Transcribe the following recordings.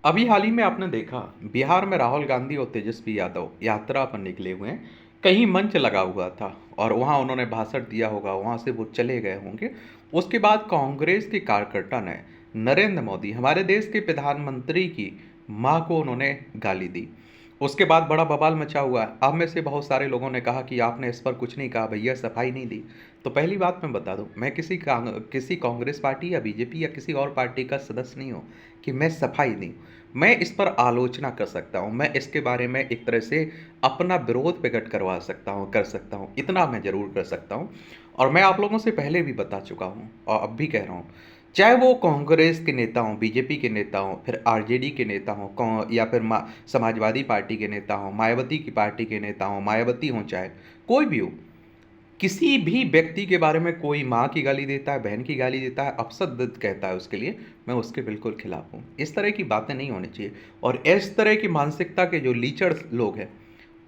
अभी हाल ही में आपने देखा बिहार में राहुल गांधी और तेजस्वी यादव यात्रा पर निकले हुए हैं। कहीं मंच लगा हुआ था और वहां उन्होंने भाषण दिया होगा, वहां से वो चले गए होंगे। उसके बाद कांग्रेस के कार्यकर्ता ने नरेंद्र मोदी हमारे देश के प्रधानमंत्री की मां को उन्होंने गाली दी। उसके बाद बड़ा बवाल मचा हुआ है। आप में से बहुत सारे लोगों ने कहा कि आपने इस पर कुछ नहीं कहा भैया, सफाई नहीं दी। तो पहली बात मैं बता दूं, मैं किसी कांग्रेस पार्टी या बीजेपी या किसी और पार्टी का सदस्य नहीं हूं कि मैं सफाई दी। मैं इस पर आलोचना कर सकता हूँ, मैं इसके बारे में एक तरह से अपना विरोध प्रकट करवा सकता हूँ, कर सकता हूँ, इतना मैं ज़रूर कर सकता हूँ। और मैं आप लोगों से पहले भी बता चुका हूँ और अब भी कह रहा हूँ, चाहे वो कांग्रेस के नेता हों, बीजेपी के नेता हों, फिर आरजेडी के नेता हों, या फिर समाजवादी पार्टी के नेता हों, मायावती की पार्टी के नेता हों, मायावती हों, चाहे कोई भी हो, किसी भी व्यक्ति के बारे में कोई माँ की गाली देता है, बहन की गाली देता है, अपशब्द कहता है उसके लिए, मैं उसके बिल्कुल खिलाफ हूँ। इस तरह की बातें नहीं होनी चाहिए। और इस तरह की मानसिकता के जो लीचड़ लोग हैं,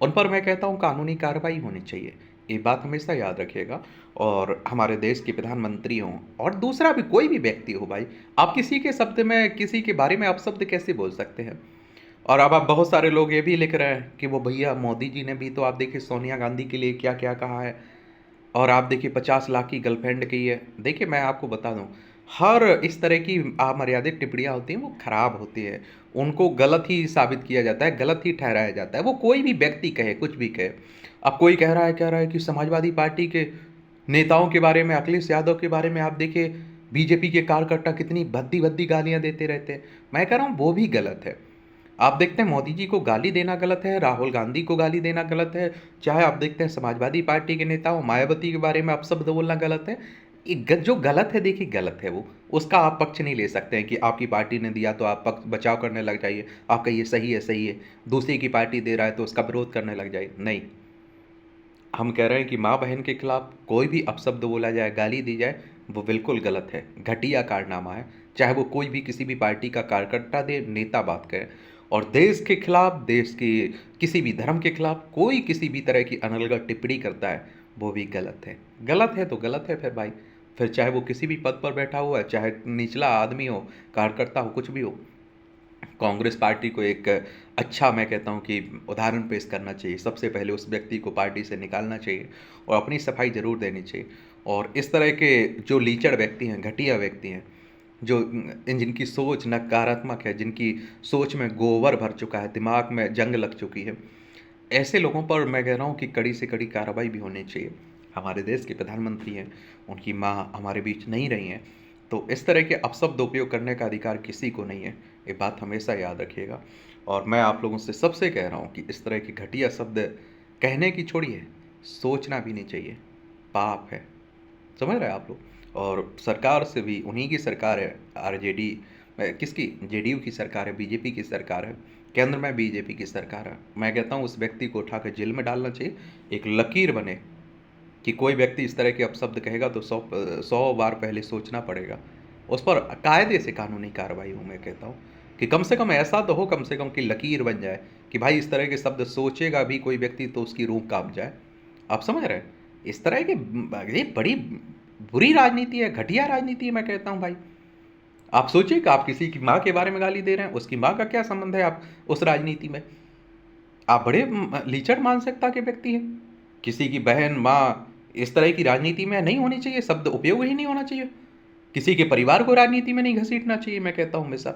उन पर मैं कहता हूँ कानूनी कार्रवाई होनी चाहिए। ये बात हमेशा याद रखिएगा। और हमारे देश के प्रधानमंत्री हों और दूसरा भी कोई भी व्यक्ति हो भाई, आप किसी के शब्द में किसी के बारे में अपशब्द कैसे बोल सकते हैं? और अब आप बहुत सारे लोग ये भी लिख रहे हैं कि वो भैया मोदी जी ने भी तो आप देखिए सोनिया गांधी के लिए क्या क्या कहा है। और आप देखिए 50 लाख की गर्लफ्रेंड की है। देखिए मैं आपको बता दूं, हर इस तरह की अमर्यादित टिप्पणियाँ होती हैं, वो खराब होती है। उनको गलत ही साबित किया जाता है, गलत ही ठहराया जाता है, वो कोई भी व्यक्ति कहे, कुछ भी कहे। अब कोई कह रहा है कि समाजवादी पार्टी के नेताओं के बारे में, अखिलेश यादव के बारे में आप देखिए बीजेपी के कार्यकर्ता कितनी भद्दी भद्दी गालियां देते रहते हैं। मैं कह रहा हूँ वो भी गलत है। आप देखते हैं मोदी जी को गाली देना गलत है, राहुल गांधी को गाली देना गलत है, चाहे आप देखते हैं समाजवादी पार्टी के नेताओं मायावती के बारे में अपशब्द बोलना गलत है। ये जो गलत है, देखिए गलत है वो, उसका आप पक्ष नहीं ले सकते हैं कि आपकी पार्टी ने दिया तो आप पक्ष बचाव करने लग जाइए, आप कहिए सही है सही है। दूसरी की पार्टी दे रहा है तो उसका विरोध करने लग जाइए, नहीं। हम कह रहे हैं कि माँ बहन के खिलाफ कोई भी अपशब्द बोला जाए, गाली दी जाए, वो बिल्कुल गलत है, घटिया कारनामा है। चाहे वो कोई भी किसी भी पार्टी का कार्यकर्ता दे, नेता बात करे। और देश के खिलाफ, देश के किसी भी धर्म के खिलाफ कोई किसी भी तरह की अनलगढ़ टिप्पणी करता है, वो भी गलत है। गलत है तो गलत है फिर भाई। फिर चाहे वो किसी भी पद पर बैठा हुआ है, चाहे निचला आदमी हो, कार्यकर्ता हो, कुछ भी हो, कांग्रेस पार्टी को एक अच्छा, मैं कहता हूँ कि उदाहरण पेश करना चाहिए। सबसे पहले उस व्यक्ति को पार्टी से निकालना चाहिए और अपनी सफाई ज़रूर देनी चाहिए। और इस तरह के जो लीचड़ व्यक्ति हैं, घटिया व्यक्ति हैं, जो जिनकी सोच नकारात्मक है, जिनकी सोच में गोबर भर चुका है, दिमाग में जंग लग चुकी है, ऐसे लोगों पर मैं कह रहा हूँ कि कड़ी से कड़ी कार्रवाई भी होनी चाहिए। हमारे देश के प्रधानमंत्री हैं, उनकी माँ हमारे बीच नहीं रही हैं, तो इस तरह के अपशब्द उपयोग करने का अधिकार किसी को नहीं है। ये बात हमेशा याद रखिएगा। और मैं आप लोगों से सबसे कह रहा हूँ कि इस तरह की घटिया शब्द कहने की छोड़िए, सोचना भी नहीं चाहिए, पाप है। समझ रहे हैं आप लोग? और सरकार से भी, उन्हीं की सरकार है, आरजेडी, किसकी, जेडीयू की सरकार है, बीजेपी की सरकार है, केंद्र में बीजेपी की सरकार है। मैं कहता हूँ उस व्यक्ति को उठाकर जेल में डालना चाहिए। एक लकीर बने कि कोई व्यक्ति इस तरह के अपशब्द कहेगा तो 100 बार पहले सोचना पड़ेगा। उस पर कायदे से कानूनी कार्रवाई हो। मैं कहता हूँ कि कम से कम ऐसा तो हो, कम से कम कि लकीर बन जाए कि भाई इस तरह के शब्द सोचेगा भी कोई व्यक्ति तो उसकी रूह कांप जाए। आप समझ रहे हैं? इस तरह की ये बड़ी बुरी राजनीति है, घटिया राजनीति है, मैं कहता हूँ भाई। आप सोचिए कि आप किसी की माँ के बारे में गाली दे रहे हैं, उसकी माँ का क्या संबंध है आप उस राजनीति में? आप बड़े लीचड़ मानसिकता के व्यक्ति हैं। किसी की बहन, माँ, इस तरह की राजनीति में नहीं होनी चाहिए, शब्द उपयोग ही नहीं होना चाहिए। किसी के परिवार को राजनीति में नहीं घसीटना चाहिए, मैं कहता हूँ हमेशा।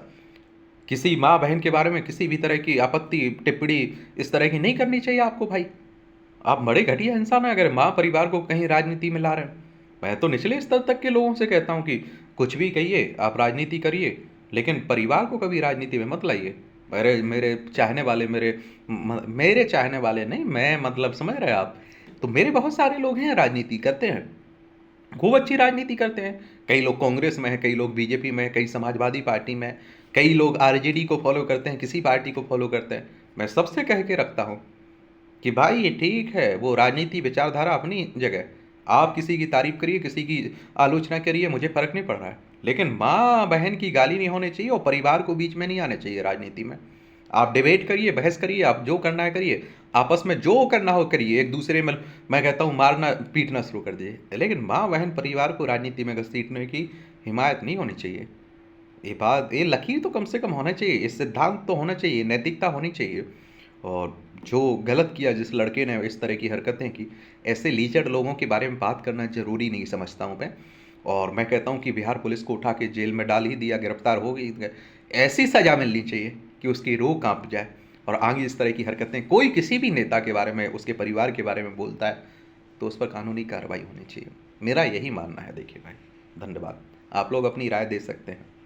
किसी माँ बहन के बारे में किसी भी तरह की आपत्ति टिप्पणी इस तरह की नहीं करनी चाहिए आपको भाई। आप बड़े घटिया इंसान हैं अगर माँ परिवार को कहीं राजनीति में ला रहे हैं। मैं तो निचले स्तर तक के लोगों से कहता हूँ कि कुछ भी कहिए, आप राजनीति करिए, लेकिन परिवार को कभी राजनीति में मत लाइए। मेरे मेरे चाहने वाले, मेरे चाहने वाले नहीं, मैं मतलब समझ रहे हैं आप? तो मेरे बहुत सारे लोग हैं, राजनीति करते हैं, खूब अच्छी राजनीति करते हैं। कई लोग कांग्रेस में है, कई लोग बीजेपी में है, कई समाजवादी पार्टी में है, कई लोग आरजेडी को फॉलो करते हैं, किसी पार्टी को फॉलो करते हैं। मैं सबसे कह के रखता हूँ कि भाई ये ठीक है, वो राजनीति विचारधारा अपनी जगह, आप किसी की तारीफ करिए, किसी की आलोचना करिए, मुझे फर्क नहीं पड़ रहा है, लेकिन माँ बहन की गाली नहीं होनी चाहिए और परिवार को बीच में नहीं आना चाहिए राजनीति में। आप डिबेट करिए, बहस करिए, आप जो करना है करिए, आपस में जो करना हो करिए, एक दूसरे में मैं कहता हूँ मारना पीटना शुरू कर दीजिए, लेकिन माँ बहन परिवार को राजनीति में घसीटने की हिमायत नहीं होनी चाहिए। ये लकीर तो कम से कम होना चाहिए, ये सिद्धांत तो होना चाहिए, नैतिकता होनी चाहिए। और जो गलत किया जिस लड़के ने इस तरह की हरकतें की, ऐसे लीचड़ लोगों के बारे में बात करना ज़रूरी नहीं समझता हूँ मैं। और मैं कहता हूँ कि बिहार पुलिस को उठा के जेल में डाल ही दिया, गिरफ्तार हो गई, ऐसी सज़ा मिलनी चाहिए कि उसकी रूह काँप जाए। और आगे इस तरह की हरकतें कोई किसी भी नेता के बारे में, उसके परिवार के बारे में बोलता है, तो उस पर कानूनी कार्रवाई होनी चाहिए। मेरा यही मानना है देखिए भाई। धन्यवाद। आप लोग अपनी राय दे सकते हैं।